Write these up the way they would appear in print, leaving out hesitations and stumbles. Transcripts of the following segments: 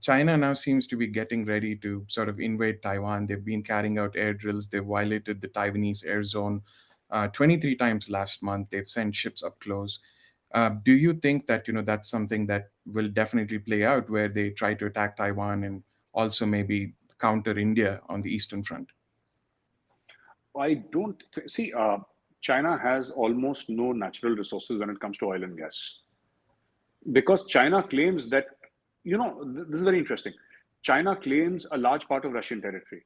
China now seems to be getting ready to sort of invade Taiwan. They've been carrying out air drills. They've violated the Taiwanese air zone 23 times last month. They've sent ships up close. Do you think that that's something that will definitely play out, where they try to attack Taiwan and also maybe counter India on the eastern front? I don't see. China has almost no natural resources when it comes to oil and gas, because China claims that, this is very interesting. China claims a large part of Russian territory,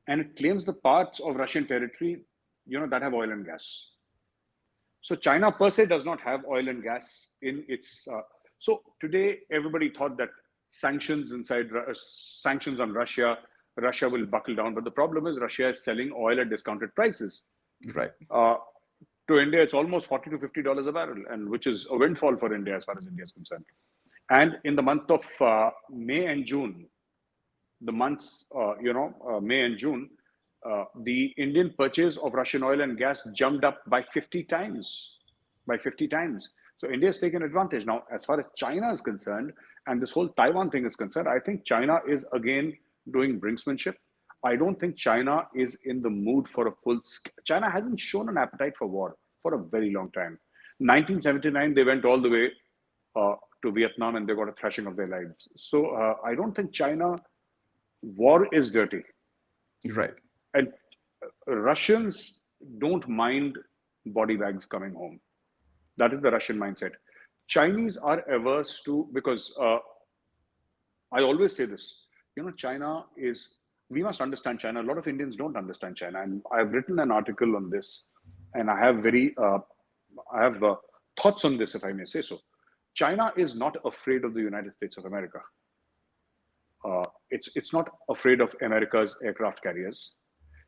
and it claims the parts of Russian territory, that have oil and gas. So China per se does not have oil and gas in its. So today, everybody thought that sanctions on Russia will buckle down. But the problem is Russia is selling oil at discounted prices. Right. To India, it's almost $40 to $50 a barrel, and which is a windfall for India as far as India is concerned. And in the month of May and June, May and June, the Indian purchase of Russian oil and gas jumped up by 50 times. By 50 times. So India has taken advantage. Now, as far as China is concerned, and this whole Taiwan thing is concerned, I think China is again doing brinksmanship. I don't think China is in the mood for a China hasn't shown an appetite for war for a very long time. 1979, they went all the way to Vietnam and they got a thrashing of their lives. So I don't think war is dirty. Right. And Russians don't mind body bags coming home. That is the Russian mindset. Chinese are averse to, because I always say this, we must understand China. A lot of Indians don't understand China. And I've written an article on this, and I have thoughts on this, if I may say so. China is not afraid of the United States of America. It's not afraid of America's aircraft carriers.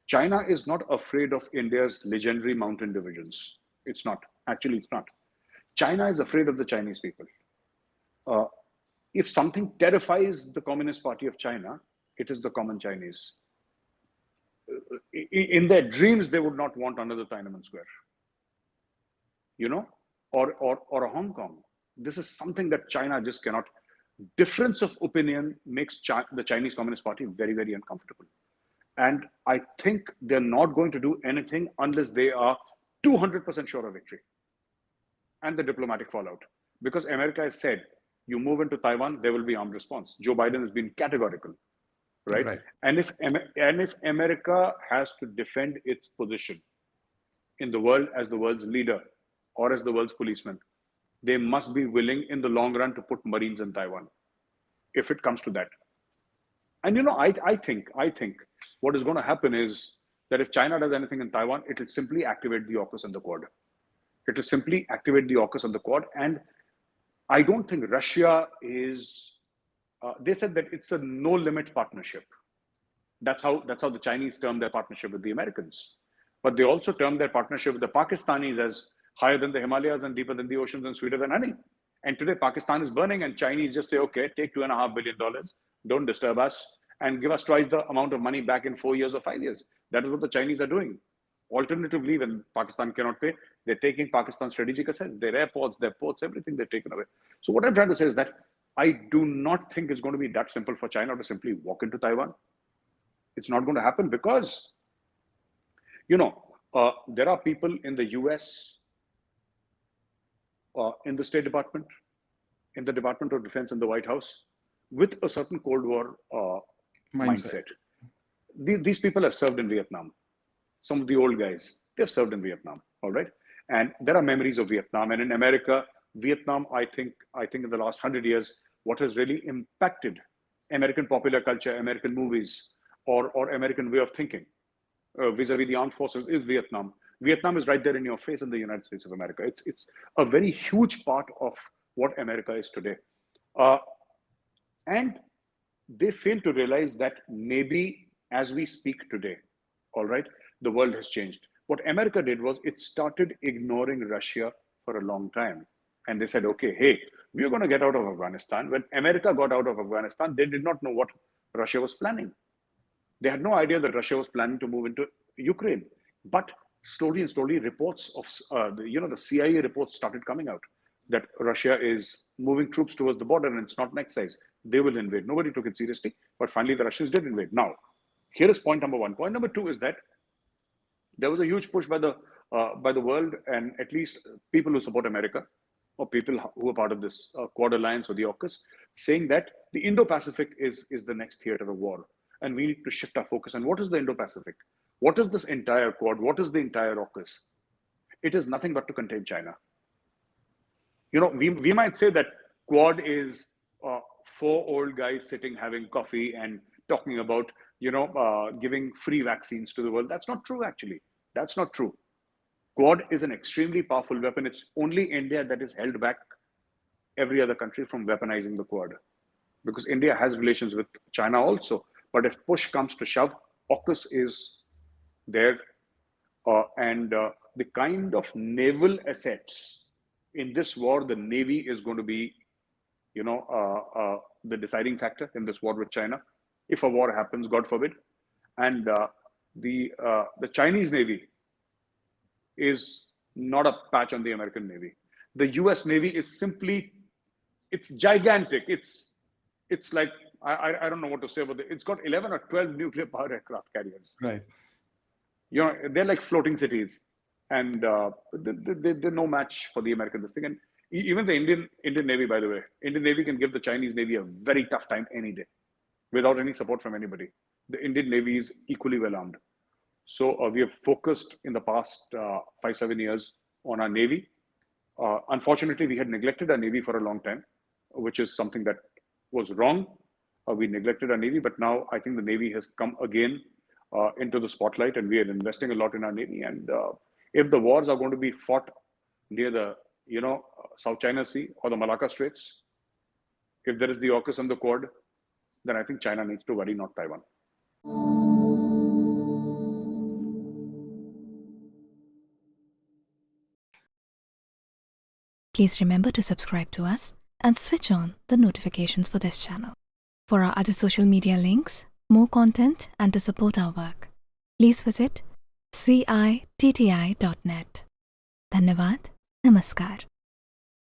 China is not afraid of India's legendary mountain divisions. It's not. Actually, it's not. China is afraid of the Chinese people. If something terrifies the Communist Party of China, it is the common Chinese. In their dreams, they would not want another Tiananmen Square, or a Hong Kong. This is something that China just cannot. Difference of opinion makes the Chinese Communist Party very, very uncomfortable. And I think they're not going to do anything unless they are 200% sure of victory and the diplomatic fallout. Because America has said, you move into Taiwan, there will be armed response. Joe Biden has been categorical, right? And if America has to defend its position in the world as the world's leader or as the world's policeman, they must be willing in the long run to put Marines in Taiwan, if it comes to that. And I think what is going to happen is that if China does anything in Taiwan, it will simply activate the AUKUS and the Quad. It will simply activate the AUKUS and the Quad. And I don't think Russia is. They said that it's a no-limit partnership. That's how the Chinese term their partnership with the Americans. But they also term their partnership with the Pakistanis as higher than the Himalayas and deeper than the oceans and sweeter than honey. And today Pakistan is burning, and Chinese just say, okay, take $2.5 billion, don't disturb us, and give us twice the amount of money back in 4 years or 5 years. That is what the Chinese are doing. Alternatively, when Pakistan cannot pay, they're taking Pakistan's strategic assets, their airports, their ports, everything they're taken away. So what I'm trying to say is that I do not think it's going to be that simple for China to simply walk into Taiwan. It's not going to happen because, there are people in the US, in the State Department, in the Department of Defense, in the White House, with a certain Cold War mindset. These people have served in Vietnam. Some of the old guys, they've served in Vietnam, all right? And there are memories of Vietnam. And in America, Vietnam, I think in the last 100 years, what has really impacted American popular culture, American movies, or American way of thinking vis-a-vis the armed forces is Vietnam. Vietnam is right there in your face in the United States of America. It's a very huge part of what America is today. And they fail to realize that maybe as we speak today, all right, the world has changed. What America did was it started ignoring Russia for a long time. And they said, okay, hey, we're going to get out of Afghanistan. When America got out of Afghanistan, they did not know what Russia was planning. They had no idea that Russia was planning to move into Ukraine. But slowly and slowly, reports of, the CIA reports started coming out that Russia is moving troops towards the border and it's not an exercise. they will invade. Nobody took it seriously, but finally the Russians did invade. Now, here is point number one. Point number two is that there was a huge push by the world, and at least people who support America, or people who are part of this Quad Alliance or the AUKUS, saying that the Indo-Pacific is the next theater of war, and we need to shift our focus. And what is the Indo-Pacific? What is this entire Quad? What is the entire AUKUS? It is nothing but to contain China. We might say that Quad is four old guys sitting having coffee and talking about giving free vaccines to the world. That's not true, actually. That's not true. Quad is an extremely powerful weapon. It's only India that is held back every other country from weaponizing the Quad, because India has relations with China also. But if push comes to shove, AUKUS is there, and the kind of naval assets in this war, the Navy is going to be, the deciding factor in this war with China, if a war happens, God forbid. And the Chinese Navy is not a patch on the American Navy. The US Navy is simply, it's gigantic. It's like, I don't know what to say about it. It's got 11 or 12 nuclear power aircraft carriers. Right. They're like floating cities, and they're no match for the American this thing. And even the Indian Navy, by the way, Indian Navy can give the Chinese Navy a very tough time any day, without any support from anybody. The Indian Navy is equally well armed. So we have focused in the past 5-7 years on our Navy. Unfortunately, we had neglected our Navy for a long time, which is something that was wrong. We neglected our Navy, but now I think the Navy has come again into the spotlight, and we are investing a lot in our Navy. And if the wars are going to be fought near the South China Sea or the Malacca Straits, if there is the AUKUS and the Quad, then I think China needs to worry, not Taiwan. Please remember to subscribe to us and switch on the notifications for this channel. For our other social media links, more content, and to support our work, please visit citti.net. Dhanyavad. Namaskar.